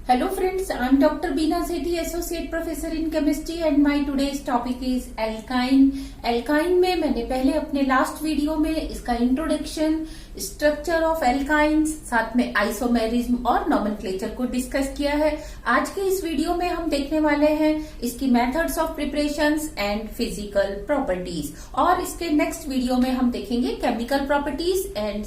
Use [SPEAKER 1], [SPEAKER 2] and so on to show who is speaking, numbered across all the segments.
[SPEAKER 1] Hello friends, I am Dr. Beena Sethi, Associate Professor in Chemistry and my today's topic is alkyne. Alkyne में मैंने पहले अपने last video में इसका introduction, structure of alkynes, साथ में आइसोमेरिज्म और नॉमेनक्लेचर को डिस्कस किया है। आज के इस वीडियो में हम देखने वाले हैं इसकी methods of preparations and physical properties, और इसके नेक्स्ट वीडियो में हम देखेंगे chemical properties and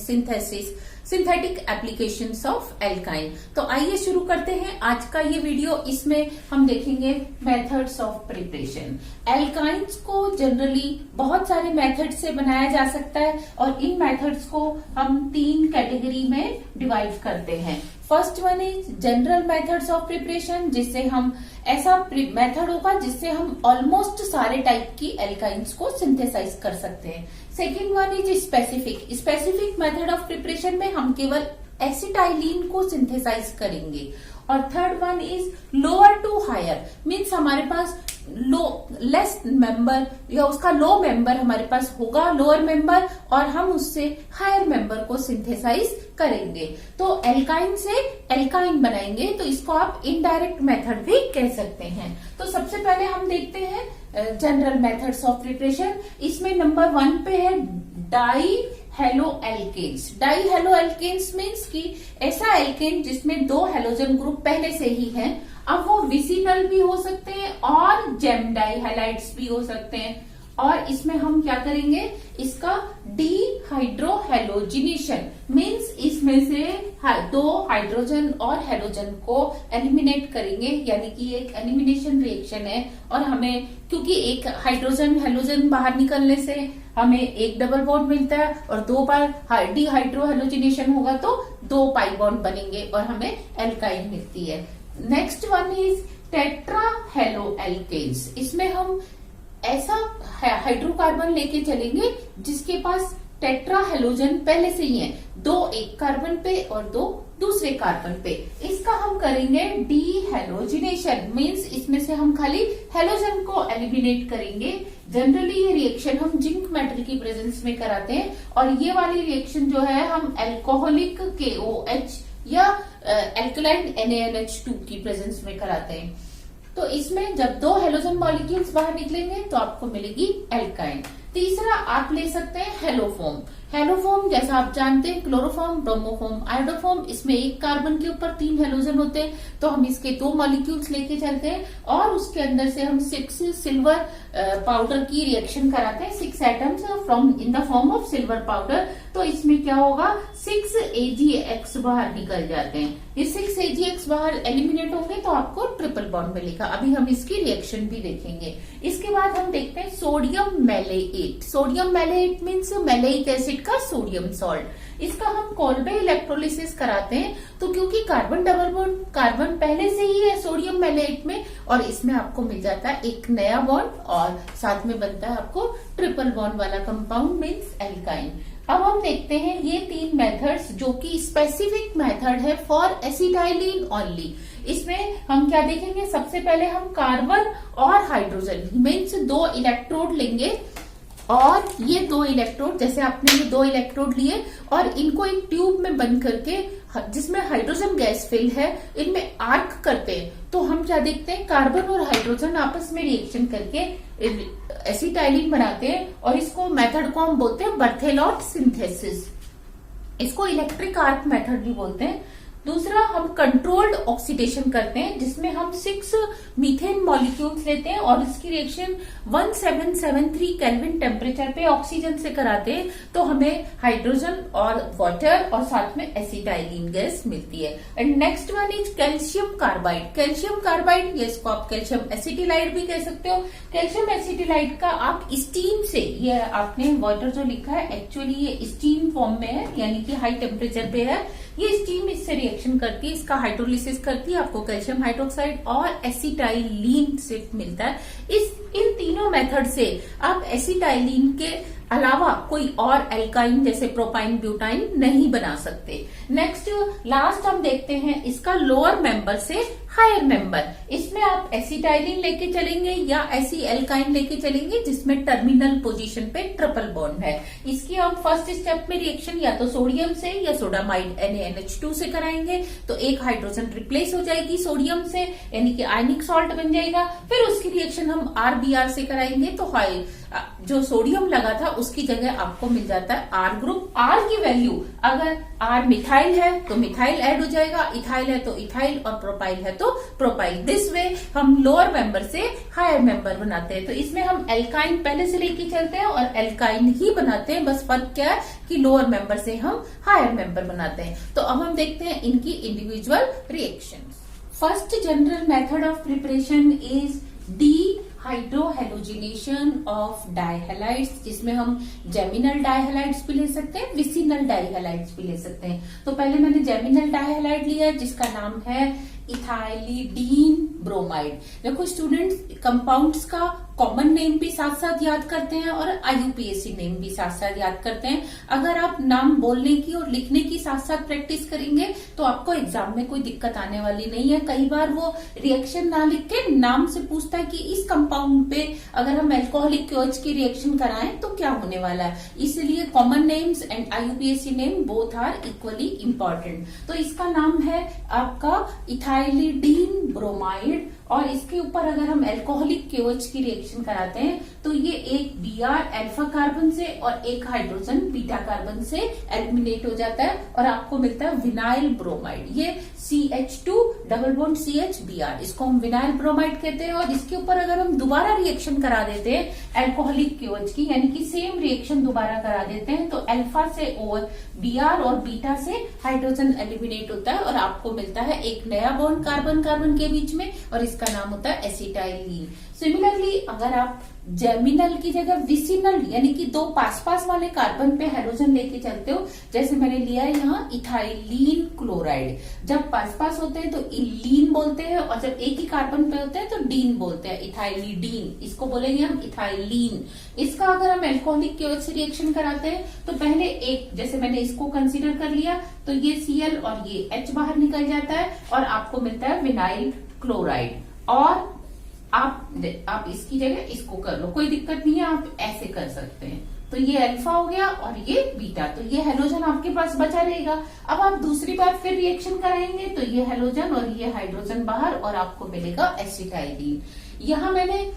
[SPEAKER 1] synthetic applications of alkyne. तो आइए शुरू करते हैं आज का ये वीडियो। इसमें हम देखेंगे मेथड्स ऑफ प्रिपरेशन। एल्काइंस को जनरली बहुत सारे मेथड से बनाया जा सकता है और इन मेथड्स को हम तीन कैटेगरी में डिवाइड करते हैं। First one is general methods of preparation, जिससे हम ऐसा मेथड होगा जिससे हम ऑलमोस्ट सारे टाइप की एल्काइंस को सिंथेसाइज कर सकते हैं। Second one is specific method of preparation में हम केवल एसिटाइलिन को सिंथेसाइज करेंगे। और third one is lower to higher, means हमारे पास लेस मेंबर या उसका लो मेंबर हमारे पास होगा, लोअर मेंबर, और हम उससे हायर मेंबर को सिंथेसाइज करेंगे। तो एल्काइन से एल्काइन बनाएंगे, तो इसको आप इनडायरेक्ट मेथड भी कह सकते हैं। तो सबसे पहले हम देखते हैं जनरल मेथड्स ऑफ प्रिपरेशन। इसमें नंबर 1 पे है di halo alkanes. Di halo alkanes means कि ऐसा एल्केन जिसमें 2 हेलोजन ग्रुप पहले से ही हैं। अब वो विसिनल भी हो सकते हैं और जेम डाई हैलाइड्स भी हो सकते हैं। और इसमें हम क्या करेंगे, इसका डीहाइड्रो हेलोजिनेशन मीन्स इसमें से 2 हाइड्रोजन और हेलोजन को एलिमिनेट करेंगे, यानी कि एक एलिमिनेशन रिएक्शन है। और हमें क्योंकि एक हाइड्रोजन हेलोजन बाहर निकलने से हमें एक डबल बॉन्ड मिलता है और 2 बार डीहाइड्रो हेलोजिनेशन होगा तो 2 पाई बॉन्ड बनेंगे और हमें एल्काइन मिलती है। Next one is tetra halo alkanes. इसमें हम ऐसा हाइड्रोकार्बन लेके चलेंगे जिसके पास टेट्रा हेलोजन पहले से ही है, 2 एक कार्बन पे और 2 दूसरे कार्बन पे। इसका हम करेंगे डी हेलोजिनेशन, मीन्स इसमें से हम खाली हेलोजन को एलिमिनेट करेंगे। जनरली ये रिएक्शन हम जिंक मेटल की प्रेजेंस में कराते हैं, और ये वाली रिएक्शन जो है हम एल्कोहलिक KOH या एल्कलाइन NaNH2 की प्रेजेंस में कराते हैं। तो इसमें जब 2 हेलोजन मॉलिक्यूल्स बाहर निकलेंगे तो आपको मिलेगी एल्काइन। तीसरा आप ले सकते हैं हेलोफॉर्म। हेलोफॉर्म जैसा आप जानते हैं क्लोरोफॉर्म, ब्रोमोफॉर्म, आयोडोफॉर्म, इसमें एक कार्बन के ऊपर 3 हेलोजन होते हैं। तो हम इसके 2 मॉलिक्यूल्स लेके चलते हैं और उसके अंदर से हम 6 सिल्वर पाउडर की रिएक्शन कराते हैं, 6 atoms from in the form of silver powder. तो इसमें क्या होगा, 6 AgX बाहर निकल जाते हैं। ये 6 AgX बाहर एलिमिनेट होंगे तो आपको ट्रिपल बॉन्ड मिलेगा। अभी हम इसकी रिएक्शन भी देखेंगे। इसके बाद हम देखते हैं sodium maleate. Sodium maleate means maleic acid का सोडियम सॉल्ट। इसका हम कोल्बे इलेक्ट्रोलिसिस कराते हैं, तो क्योंकि कार्बन डबल बॉन्ड कार्बन पहले से ही है सोडियम मैलेट में, और इसमें आपको मिल जाता है एक नया बॉन्ड और साथ में बनता है आपको ट्रिपल बॉन्ड वाला कंपाउंड मीन्स एल्काइन। अब हम देखते हैं ये 3 मेथड्स जो कि स्पेसिफिक मेथड है फॉर एसिटाइलिन ओनली। इसमें हम क्या देखेंगे, सबसे पहले हम कार्बन और हाइड्रोजन मीन्स 2 इलेक्ट्रोड लेंगे, और ये 2 इलेक्ट्रोड, जैसे आपने ये 2 इलेक्ट्रोड लिए और इनको एक ट्यूब में बंद करके जिसमें हाइड्रोजन गैस फिल है, इनमें आर्क करते हैं। तो हम क्या देखते हैं, कार्बन और हाइड्रोजन आपस में रिएक्शन करके एसिटाइलिन बनाते हैं, और इसको मेथड को हम बोलते हैं बर्थेलॉट सिंथेसिस। इसको इलेक्ट्रिक आर्क मेथड भी बोलते हैं। दूसरा हम कंट्रोल्ड ऑक्सीडेशन करते हैं, जिसमें हम 6 मीथेन मॉलिक्यूल्स लेते हैं और इसकी रिएक्शन 1773 केल्विन टेम्परेचर पे ऑक्सीजन से कराते हैं। तो हमें हाइड्रोजन और वाटर और साथ में एसिटाइलिन गैस मिलती है। And next one is calcium carbide. Calcium carbide, ये इसको आप कैल्शियम एसिटिलाइड भी कह सकते हो। कैल्शियम एसिटिलाइड का आप स्टीम से, ये आपने वाटर जो लिखा है एक्चुअली ये स्टीम फॉर्म में है, यानी कि हाई टेम्परेचर पे है। ये स्टीम इससे रिएक्शन करती है, इसका हाइड्रोलिसिस करती है, आपको कैल्शियम हाइड्रोक्साइड और एसिटाइलिन सिर्फ मिलता है। इन तीनों मेथड से आप एसिटाइलिन के अलावा कोई और एल्काइन जैसे प्रोपाइन ब्यूटाइन नहीं बना सकते। नेक्स्ट लास्ट हम देखते हैं इसका लोअर मेंबर से हायर मेंबर। इसमें आप एसिटाइलिन लेके चलेंगे या ऐसी एल्काइन लेके चलेंगे जिसमें टर्मिनल पोजीशन पे ट्रिपल बॉन्ड है। इसकी हम फर्स्ट स्टेप में रिएक्शन या तो सोडियम से या सोडामाइड NaNH2 से कराएंगे, तो एक हाइड्रोजन रिप्लेस हो जाएगी सोडियम से, यानी कि आयनिक सॉल्ट बन जाएगा। फिर उसकी रिएक्शन हम RBr से कराएंगे, तो जो सोडियम लगा था उसकी जगह आपको मिल जाता है R ग्रुप। R की वैल्यू अगर R मिथाइल है तो मिथाइल ऐड हो जाएगा, इथाइल है तो इथाइल और प्रोपाइल है तो प्रोपाइल। दिस वे हम लोअर मेंबर से हायर मेंबर बनाते हैं। तो इसमें हम एल्काइन पहले से लेके चलते हैं और एल्काइन ही बनाते हैं, बस फर्क क्या है कि लोअर मेंबर से हम हायर मेंबर बनाते हैं। तो अब हम देखते हैं इनकी individual reactions. First general method of preparation is dehydrohalogenation of dihalides, जिसमें हम जेमिनल डाइहैलाइड्स भी ले सकते हैं, विसिनल डाइहैलाइड्स भी ले सकते हैं। तो पहले मैंने जेमिनल डाइहैलाइड लिया जिसका नाम है इथाइलिडीन ब्रोमाइड। देखो स्टूडेंट्स, कंपाउंड्स का कॉमन नेम भी साथ साथ याद करते हैं और IUPAC नेम भी साथ साथ याद करते हैं। अगर आप नाम बोलने की और लिखने की साथ साथ प्रैक्टिस करेंगे तो आपको एग्जाम में कोई दिक्कत आने वाली नहीं है। कई बार वो रिएक्शन ना लिख के नाम से पूछता है कि इस कंपाउंड पे अगर हम अल्कोहलिक क्योच की रिएक्शन कराएं तो क्या होने वाला है। इसलिए common names and IUPAC name both are equally important. तो इसका नाम है आपका इथाइलिडीन ब्रोमाइड, और इसके ऊपर अगर हम अल्कोहलिक KOH की रिएक्शन कराते हैं तो ये एक Br अल्फा कार्बन से और एक हाइड्रोजन बीटा कार्बन से एलिमिनेट हो जाता है और आपको मिलता है विनाइल ब्रोमाइड। ये CH2 double bond CH Br, इसको हम विनाइल ब्रोमाइड कहते हैं। और इसके ऊपर अगर हम दोबारा रिएक्शन करा देते हैं अल्कोहलिक KOH की, यानी कि सेम रिएक्शन दोबारा करा देते हैं, तो अल्फा से और Br और बीटा से हाइड्रोजन एलिमिनेट होता है और आपको मिलता है एक नया बॉन्ड कार्बन कार्बन के बीच में, और इसका नाम होता है एसिटाइलिन। सिमिलरली अगर आप जेमिनल की जगह विसिनल यानी कि दो पास पास वाले कार्बन पे हाइड्रोजन लेके चलते हो, जैसे मैंने लिया है यहाँ इथाइलिन क्लोराइड। जब पास पास होते हैं तो इलीन बोलते हैं और जब एक ही कार्बन पे होते हैं तो डीन बोलते हैं, इथाइलिडीन। इसको बोलेंगे हम इथाइलिन। इसका अगर हम अल्कोहलिक KOH से रिएक्शन कराते हैं तो पहले एक, जैसे मैंने इसको कंसीडर कर लिया, तो ये Cl और ये H बाहर निकल जाता है और आपको मिलता है विनाइल क्लोराइड। और आप इसकी जगह इसको कर लो, कोई दिक्कत नहीं है, आप ऐसे कर सकते हैं। तो ये अल्फा हो गया और ये बीटा, तो ये हेलोजन आपके पास बचा रहेगा। अब आप दूसरी बार फिर रिएक्शन कराएंगे तो ये हेलोजन और ये हाइड्रोजन बाहर और आपको मिलेगा एसिटाइलिन। यहाँ मैंने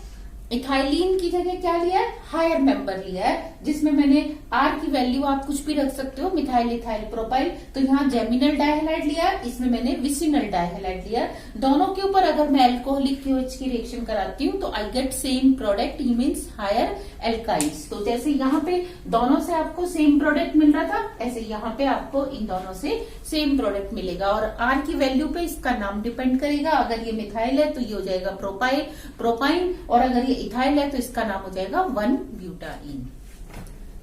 [SPEAKER 1] इथाइलिन की जगह क्या लिया है, हायर मेंबर लिया है, जिसमें मैंने R की वैल्यू आप कुछ भी रख सकते हो, मिथाइल इथाइल प्रोपाइल। तो यहाँ जेमिनल डाइहैलाइड लिया है, इसमें मैंने विसिनल डाइहैलाइड लिया। दोनों के ऊपर अगर मैं अल्कोहलिक KOH की रिएक्शन कराती हूँ तो आई गेट सेम प्रोडक्ट, ही मीन्स हायर एल्काइल्स। तो जैसे यहाँ पे दोनों से आपको सेम प्रोडक्ट मिल रहा था, ऐसे यहाँ पे आपको इन दोनों से सेम प्रोडक्ट मिलेगा। और R की वैल्यू पे इसका नाम डिपेंड करेगा। अगर ये मिथाइल है तो ये हो जाएगा प्रोपाइन, और अगर ये इथाइल है तो इसका नाम हो जाएगा 1-ब्यूटाइन।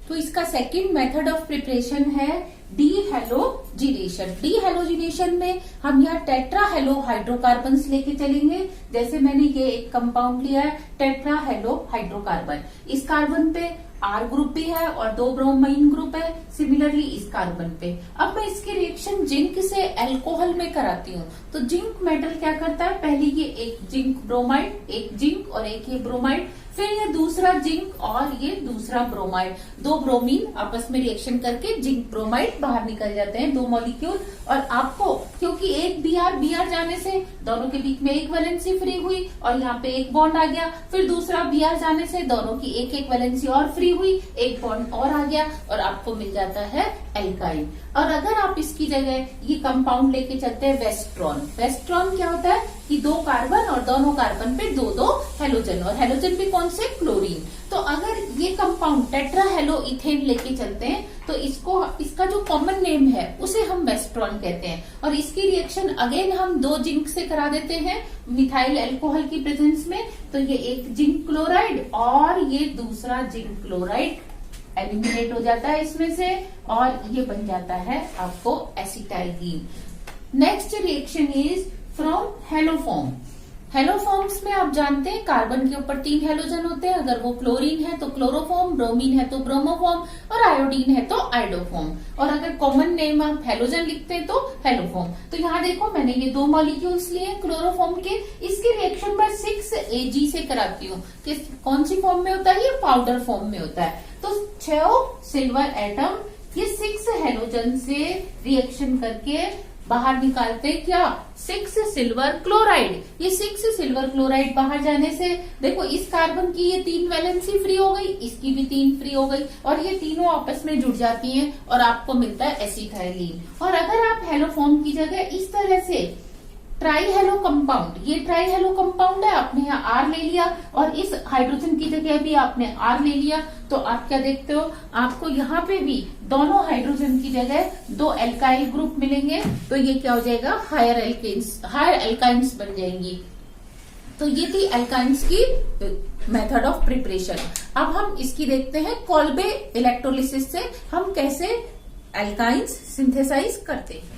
[SPEAKER 1] तो इसका सेकंड मेथड ऑफ प्रिपरेशन है डीहेलोजिनेशन। डीहेलोजिनेशन में हम यहाँ टेट्रा हेलो हाइड्रोकार्बन्स लेके चलेंगे। जैसे मैंने ये एक कंपाउंड लिया है टेट्रा हेलो हाइड्रोकार्बन, इस कार्बन पे R ग्रुप भी है और 2 ब्रोमाइन ग्रुप है, सिमिलरली इस कार्बन पे। अब मैं इसकी रिएक्शन जिंक से अल्कोहल में कराती हूँ। तो जिंक मेटल क्या करता है, पहले ये एक जिंक ब्रोमाइड, एक जिंक और एक ये ब्रोमाइड, फिर ये दूसरा जिंक और ये दूसरा ब्रोमाइड, 2 ब्रोमीन आपस में रिएक्शन करके जिंक ब्रोमाइड बाहर निकल जाते हैं, 2 मॉलिक्यूल। और आपको क्योंकि एक Br जाने से दोनों के बीच में एक वैलेंसी फ्री हुई और यहाँ पे एक बॉन्ड आ गया, फिर दूसरा Br जाने से दोनों की एक एक वैलेंसी और फ्री हुई, एक बॉन्ड और आ गया और आपको मिल जाता है एल्काइल। और अगर आप इसकी जगह ये कंपाउंड लेके चलते हैं वेस्ट्रॉन। वेस्ट्रॉन क्या होता है कि 2 कार्बन और दोनों कार्बन पे 2-2 हेलोजन, और हेलोजन भी कौन से, क्लोरीन। तो अगर ये कंपाउंड टेट्रा हेलो इथेन लेके चलते हैं तो इसका जो कॉमन नेम है उसे हम वेस्ट्रॉन कहते हैं। और इसकी रिएक्शन अगेन हम 2 जिंक से करा देते हैं मिथाइल अल्कोहल की प्रेजेंस में। तो ये एक जिंक क्लोराइड और ये दूसरा जिंक क्लोराइड एलिमिनेट हो जाता है इसमें से, और ये बन जाता है आपको acetylene. Next reaction is from haloform. Haloforms में आप जानते हैं कार्बन के ऊपर 3 हेलोजन होते हैं। अगर वो क्लोरीन है तो क्लोरोफॉर्म, ब्रोमीन है तो ब्रोमोफॉर्म और आयोडीन है तो आयोडोफॉर्म। और अगर कॉमन नेम आप हेलोजन लिखते हैं तो हेलोफॉर्म। तो यहाँ देखो मैंने ये 2 मॉलिक्यूल्स लिए क्लोरोफॉर्म के। इसके रिएक्शन मैं 6Ag से कराती हूँ। कौन सी फॉर्म में होता है? ये पाउडर फॉर्म में होता है। तो 6 सिल्वर एटम ये 6 हेलोजन से रिएक्शन करके बाहर निकालते क्या? 6 सिल्वर क्लोराइड। ये 6 सिल्वर क्लोराइड बाहर जाने से देखो इस कार्बन की ये 3 वैलेंसी फ्री हो गई, इसकी भी 3 फ्री हो गई और ये तीनों आपस में जुड़ जाती हैं और आपको मिलता है एसिटाइलिन। और अगर आप हेलोफॉर्म की जगह इस तरह से ट्राई हेलो कंपाउंड, ये ट्राई हेलो कंपाउंड है, आपने यहाँ आर ले लिया और इस हाइड्रोजन की जगह भी आपने आर ले लिया, तो आप क्या देखते हो? आपको यहाँ पे भी दोनों हाइड्रोजन की जगह 2 एल्काइल ग्रुप मिलेंगे। तो ये क्या हो जाएगा? हायर एल्काइंस बन जाएंगी। तो ये थी एल्काइंस की मेथड ऑफ प्रिपरेशन। अब हम इसकी देखते हैं कॉल्बे इलेक्ट्रोलिसिस से हम कैसे एल्काइंस सिंथेसाइज करते हैं।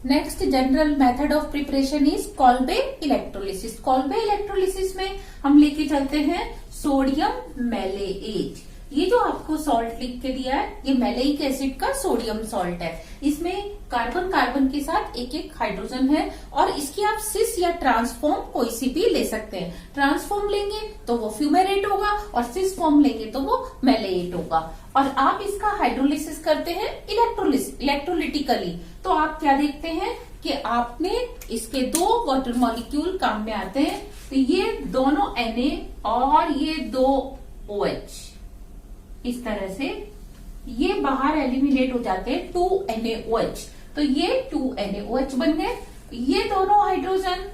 [SPEAKER 1] Next general method of preparation is Kolbe electrolysis. Kolbe electrolysis में हम लेके चलते हैं सोडियम मैलेएट। ये जो आपको सॉल्ट लिख के दिया है ये मैलेइक एसिड का सोडियम सॉल्ट है। इसमें कार्बन के साथ एक हाइड्रोजन है और इसकी आप सिस या ट्रांसफॉर्म कोई सी भी ले सकते हैं। ट्रांसफॉर्म लेंगे तो वो फ्यूमेरेट होगा और सिस फॉर्म लेंगे तो वो मैलेएट होगा। और आप इसका हाइड्रोलिसिस करते हैं इलेक्ट्रोलिटिकली। तो आप क्या देखते हैं कि आपने इसके 2 वाटर मॉलिक्यूल काम में आते हैं। तो ये दोनों Na और ये 2 OH इस तरह से ये बाहर एलिमिनेट हो जाते हैं 2 NaOH। तो ये 2 NaOH बन गए। ये दोनों हाइड्रोजन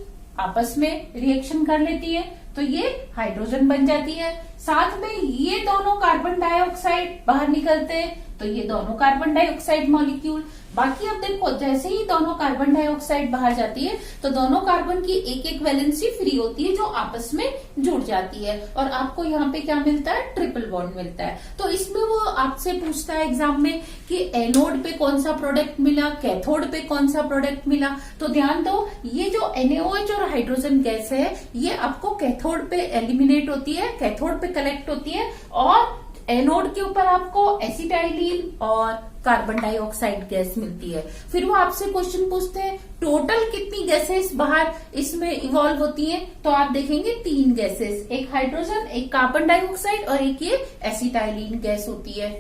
[SPEAKER 1] आपस में रिएक्शन कर लेती है तो ये हाइड्रोजन बन जाती है। साथ में ये दोनों कार्बन डाइऑक्साइड बाहर निकलते हैं तो ये दोनों कार्बन डाइऑक्साइड मॉलिक्यूल। बाकी अब देखो जैसे ही दोनों कार्बन डाइऑक्साइड बाहर जाती है तो दोनों कार्बन की एक वैलेंसी फ्री होती है जो आपस में जुड़ जाती है और आपको यहाँ पे क्या मिलता है? ट्रिपल बॉन्ड मिलता है। तो इसमें वो आपसे पूछता है एग्जाम में कि एनोड पे कौन सा प्रोडक्ट मिला, कैथोड पे कौन सा प्रोडक्ट मिला। तो ध्यान दो ये जो NaOH और हाइड्रोजन गैस है ये आपको कैथोड पे एलिमिनेट होती है, कैथोड पे कलेक्ट होती है और एनोड के ऊपर आपको एसिटाइलिन और कार्बन डाइऑक्साइड गैस मिलती है। फिर वो आपसे क्वेश्चन पूछते हैं टोटल कितनी गैसेस बाहर इसमें इवॉल्व होती हैं। तो आप देखेंगे 3 गैसेस, एक हाइड्रोजन, एक कार्बन डाइऑक्साइड और एक ये एसिटाइलिन गैस होती है।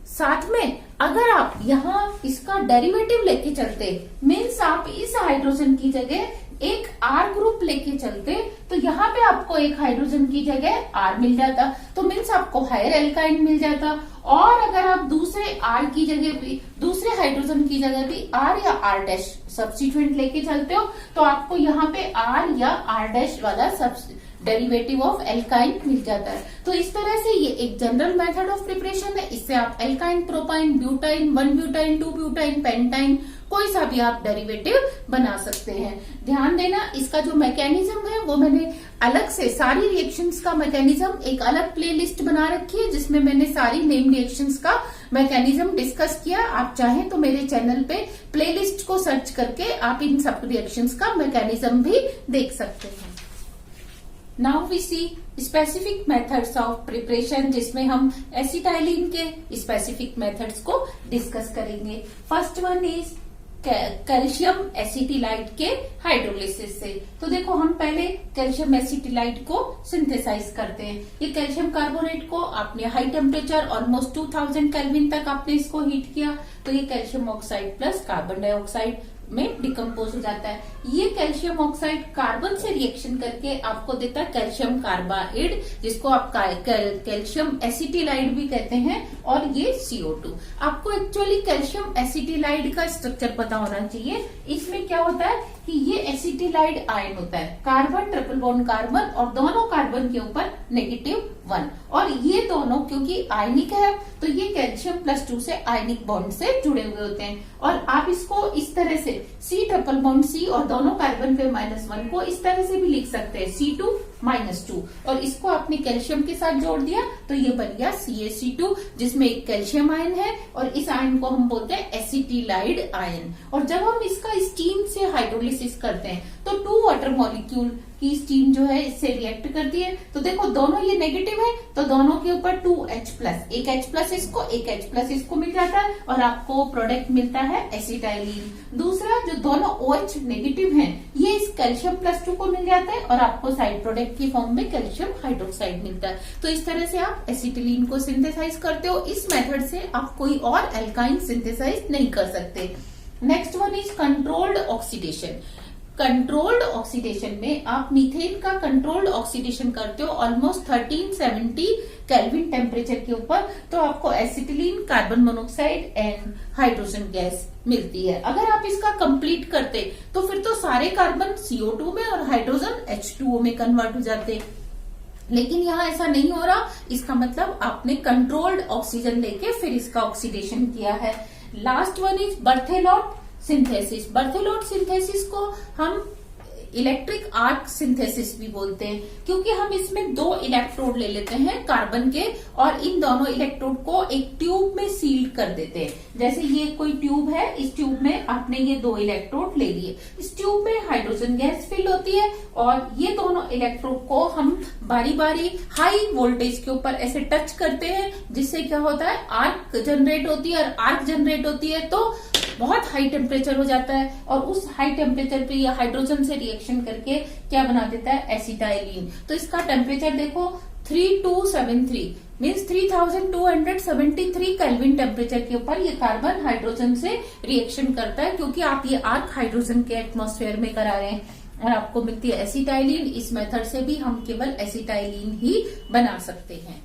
[SPEAKER 1] साथ में अगर आप यहाँ इसका डेरिवेटिव लेके चलते मीन्स आप इस हाइड्रोजन की जगह एक R ग्रुप लेके चलते तो यहाँ पे आपको एक हाइड्रोजन की जगह R मिल जाता तो मीन्स आपको हायर एल्काइन मिल जाता। और अगर आप दूसरे R की जगह भी दूसरे हाइड्रोजन की जगह भी R या R' सब्स्टिट्यूएंट लेके चलते हो तो आपको यहाँ पे R या R' वाला डेरिवेटिव ऑफ एल्काइन मिल जाता है। तो इस तरह से ये एक जनरल मेथड ऑफ प्रिपरेशन है। इससे आप alkyne, propyne, butyne, 1 butyne, 2 butyne, pentyne कोई सा भी आप डेरिवेटिव बना सकते हैं। ध्यान देना इसका जो मैकेनिज्म है वो मैंने अलग से सारी रिएक्शंस का मैकेनिज्म एक अलग प्लेलिस्ट बना रखी है जिसमें मैंने सारी नेम रिएक्शंस का मैकेनिज्म डिस्कस किया। आप चाहें तो मेरे चैनल पे प्लेलिस्ट को सर्च करके आप इन सब रिएक्शंस का मैकेनिज्म भी देख सकते हैं। Now we see specific methods of preparation जिसमें हम एसिटाइलिन के स्पेसिफिक मेथड्स को डिस्कस करेंगे। First one is calcium acetylide के हाइड्रोलिसिस से। तो देखो हम पहले कैल्शियम एसिटिलाइट को सिंथेसाइज करते हैं। ये कैल्शियम कार्बोनेट को आपने हाई टेम्परेचर ऑलमोस्ट 2000 केल्विन तक आपने इसको हीट किया तो ये calcium oxide plus carbon dioxide में डिकम्पोज हो जाता है। ये कैल्शियम ऑक्साइड कार्बन से रिएक्शन करके आपको देता है कैल्शियम कार्बाइड जिसको आप कैल्शियम एसिटिलाइड भी कहते हैं और ये CO2। आपको एक्चुअली कैल्शियम एसिटिलाइड का स्ट्रक्चर पता होना चाहिए। इसमें क्या होता है कि ये एसिटिलाइड आयन होता है, कार्बन ट्रिपल बॉन्ड कार्बन और दोनों कार्बन के ऊपर नेगेटिव 1। और ये दोनों क्योंकि आयनिक है तो ये कैल्शियम +2 से आयनिक बॉन्ड से जुड़े हुए होते हैं। और आप इसको इस तरह से C ट्रिपल बॉन्ड C और दोनों कार्बन पे -1 को इस तरह से भी लिख सकते हैं C2 -2। और इसको आपने कैल्शियम के साथ जोड़ दिया तो ये बन गया CaC2 जिसमें एक कैल्शियम आयन है और इस आयन को हम बोलते हैं एसिटिलाइड आयन। और जब हम इसका स्टीम से हाइड्रोलिसिस करते हैं तो 2 वाटर मॉलिक्यूल की स्टीम जो है इससे रिएक्ट करती है। तो देखो दोनों ये नेगेटिव है तो दोनों के ऊपर 2H+, एक H+ इसको एक H+ इसको मिल जाता है और आपको प्रोडक्ट मिलता है एसिटाइलिन। दूसरा जो दोनों OH नेगेटिव हैं ये इस कैल्शियम +2 को मिल जाता है और आपको साइड प्रोडक्ट की फॉर्म में कैल्शियम हाइड्रोक्साइड मिलता है। तो इस तरह से आप एसिटिलीन को सिंथेसाइज करते हो। इस मेथड से आप कोई और एल्काइन सिंथेसाइज नहीं कर सकते। Next one is controlled oxidation. Controlled oxidation में आप मीथेन का कंट्रोल्ड ऑक्सीडेशन करते हो ऑलमोस्ट 1370 केल्विन टेम्परेचर के ऊपर, तो आपको acetylene, carbon monoxide and hydrogen gas मिलती है। अगर आप इसका कंप्लीट करते तो फिर तो सारे कार्बन CO2 में और हाइड्रोजन H2O में कन्वर्ट हो जाते, लेकिन यहाँ ऐसा नहीं हो रहा। इसका मतलब आपने कंट्रोल्ड ऑक्सीजन लेके फिर इसका ऑक्सीडेशन किया है। Last one is Berthelot synthesis. Berthelot synthesis को हम इलेक्ट्रिक आर्क सिंथेसिस भी बोलते हैं क्योंकि हम इसमें 2 इलेक्ट्रोड ले लेते हैं कार्बन के और इन दोनों इलेक्ट्रोड को एक ट्यूब में सील कर देते हैं। जैसे ये कोई ट्यूब है, इस ट्यूब में आपने ये 2 इलेक्ट्रोड ले लिए, इस ट्यूब में हाइड्रोजन गैस फिल होती है और ये दोनों इलेक्ट्रोड को हम बारी बारी हाई वोल्टेज के ऊपर ऐसे टच करते हैं जिससे क्या होता है आर्क जनरेट होती है। और आर्क जनरेट होती है तो बहुत हाई टेम्परेचर हो जाता है और उस हाई टेम्परेचर पे ये हाइड्रोजन से रिएक्शन करके क्या बना देता है एसिटाइलिन। तो इसका टेम्परेचर देखो 3273 मीन्स 3273 केल्विन टेम्परेचर के ऊपर ये कार्बन हाइड्रोजन से रिएक्शन करता है क्योंकि आप ये आर्क हाइड्रोजन के एटमॉस्फेयर में करा रहे हैं और आपको मिलती है एसिटाइलिन। इस मेथड से भी हम केवल एसिटाइलिन ही बना सकते हैं।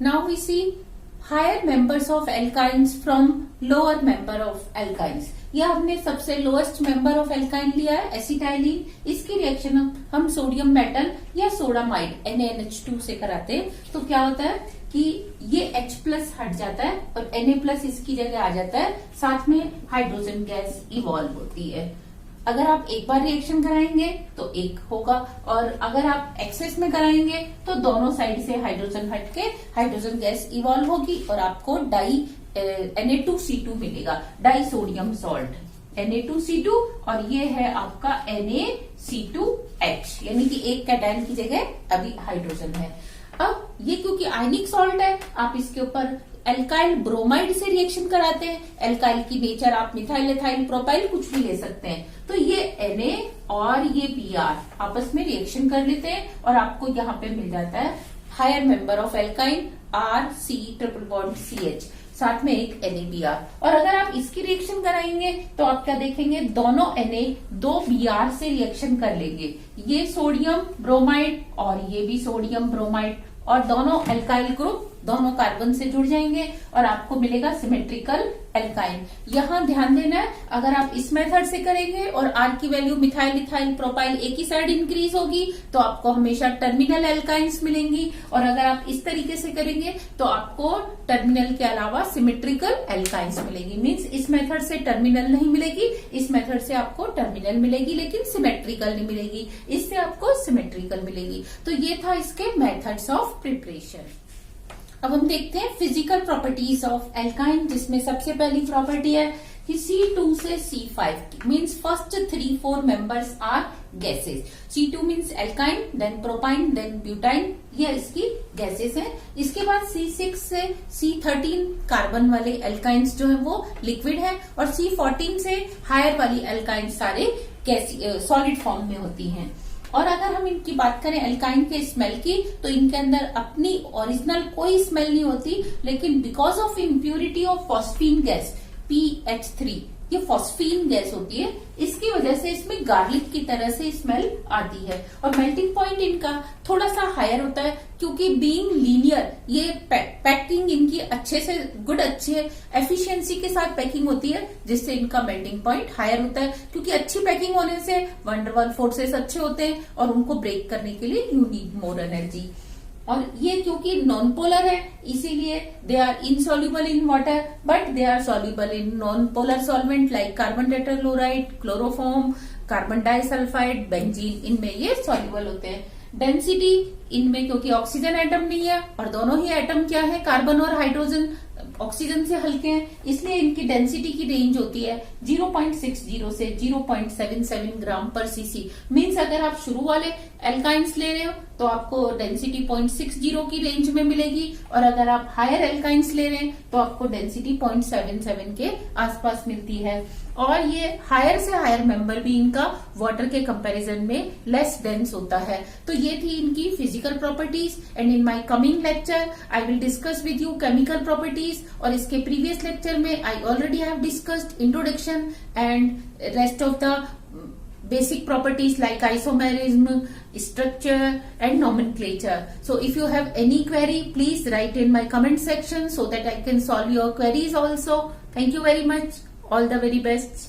[SPEAKER 1] Now we see higher members of alkynes from lower member of alkynes. यह हमने सबसे लोएस्ट मेंबर ऑफ एल्काइन लिया है एसिटाइलिन। इसकी रिएक्शन हम सोडियम मेटल या सोडामाइड NaNH2 से कराते हैं तो क्या होता है कि ये H+ हट जाता है और Na+ इसकी जगह आ जाता है, साथ में हाइड्रोजन गैस इवॉल्व होती है। अगर आप एक बार रिएक्शन कराएंगे तो एक होगा और अगर आप एक्सेस में कराएंगे तो दोनों साइड से हाइड्रोजन हटके हाइड्रोजन गैस इवॉल्व होगी और आपको Na2C2 मिलेगा, डाई सोडियम सॉल्ट Na2C2 और ये है आपका NaC2H, यानी कि एक कैटायन की जगह अभी हाइड्रोजन है। अब ये क्योंकि आयनिक सॉल्ट है आप इसके ऊपर एल्काइल ब्रोमाइड से रिएक्शन कराते हैं। एल्काइल की नेचर आप मिथाइल, एथाइल, प्रोपाइल कुछ भी ले सकते हैं। तो ये Na और ये Br आपस में रिएक्शन कर लेते हैं और आपको यहाँ पे मिल जाता है higher member of alkyne RC triple bond CH, साथ में एक NaBr। और अगर आप इसकी रिएक्शन कराएंगे तो आप क्या देखेंगे, दोनों Na 2 Br से रिएक्शन कर लेंगे। ये सोडियम ब्रोमाइड और ये भी सोडियम ब्रोमाइड और दोनों एल्काइल ग्रुप दोनों कार्बन से जुड़ जाएंगे और आपको मिलेगा सिमेट्रिकल एल्काइन। यहाँ ध्यान देना है, अगर आप इस मेथड से करेंगे और R की वैल्यू मिथाइल, इथाइल, प्रोपाइल एक ही साइड इंक्रीज होगी तो आपको हमेशा टर्मिनल एल्काइंस मिलेंगी और अगर आप इस तरीके से करेंगे तो आपको टर्मिनल के अलावा सिमेट्रिकल एल्काइंस मिलेगी। मीन्स इस मेथड से टर्मिनल नहीं मिलेगी, इस मेथड से आपको टर्मिनल मिलेगी लेकिन सिमेट्रिकल नहीं मिलेगी, इससे आपको सिमेट्रिकल मिलेगी। तो ये था इसके मेथड्स ऑफ प्रिपरेशन। अब हम देखते हैं फिजिकल प्रॉपर्टीज ऑफ एल्काइन, जिसमें सबसे पहली प्रॉपर्टी है कि C2 से C5 means first 3-4 members are gases. C2 means alkyne, then propyne, then butyne, ये इसकी गैसेस हैं। इसके बाद C6 से C13 कार्बन वाले एल्काइंस जो है वो लिक्विड है और C14 से हायर वाली एल्काइंस सारे सॉलिड फॉर्म में होती हैं। और अगर हम इनकी बात करें एल्काइन के स्मेल की तो इनके अंदर अपनी ओरिजिनल कोई स्मेल नहीं होती, लेकिन because of impurity of phosphine gas PH3, ये फॉस्फीन गैस होती है, इसकी वजह से इसमें गार्लिक की तरह से स्मेल आती है। और मेल्टिंग पॉइंट इनका थोड़ा सा हायर होता है क्योंकि बीइंग लीनियर ये पैकिंग इनकी अच्छे एफिशिएंसी के साथ पैकिंग होती है, जिससे इनका मेल्टिंग पॉइंट हायर होता है। क्योंकि अच्छी पैकिंग होने से वंडरवाल फोर्सेस अच्छे होते हैं और उनको ब्रेक करने के लिए यू नीड मोर एनर्जी। और ये क्योंकि नॉन पोलर है इसीलिए they are insoluble in water but they are soluble in non polar solvent like carbon tetrachloride, chloroform, carbon disulphide, benzene, इनमें ये सॉल्युबल होते हैं। डेंसिटी इनमें क्योंकि ऑक्सीजन एटम नहीं है और दोनों ही एटम क्या है, कार्बन और हाइड्रोजन, ऑक्सीजन से हल्के हैं, इसलिए इनकी डेंसिटी की रेंज होती है 0.60 से 0.77 ग्राम पर सीसी। मीन्स अगर आप शुरू वाले एल्काइंस ले रहे हो तो आपको डेंसिटी 0.60 की रेंज में मिलेगी और अगर आप हायर एल्काइंस ले रहे हैं तो आपको डेंसिटी 0.77 के आसपास मिलती है। और ये हायर से हायर मेंबर भी इनका वाटर के कंपैरिजन में लेस डेंस होता है। तो ये थी इनकी physical properties and in my coming lecture I will discuss with you chemical properties. और इसके प्रीवियस लेक्चर में I already have discussed introduction and rest of the basic properties like isomerism, structure and nomenclature. So if you have any query, please write in my comment section so that I can solve your queries also. Thank you very much. All the very best.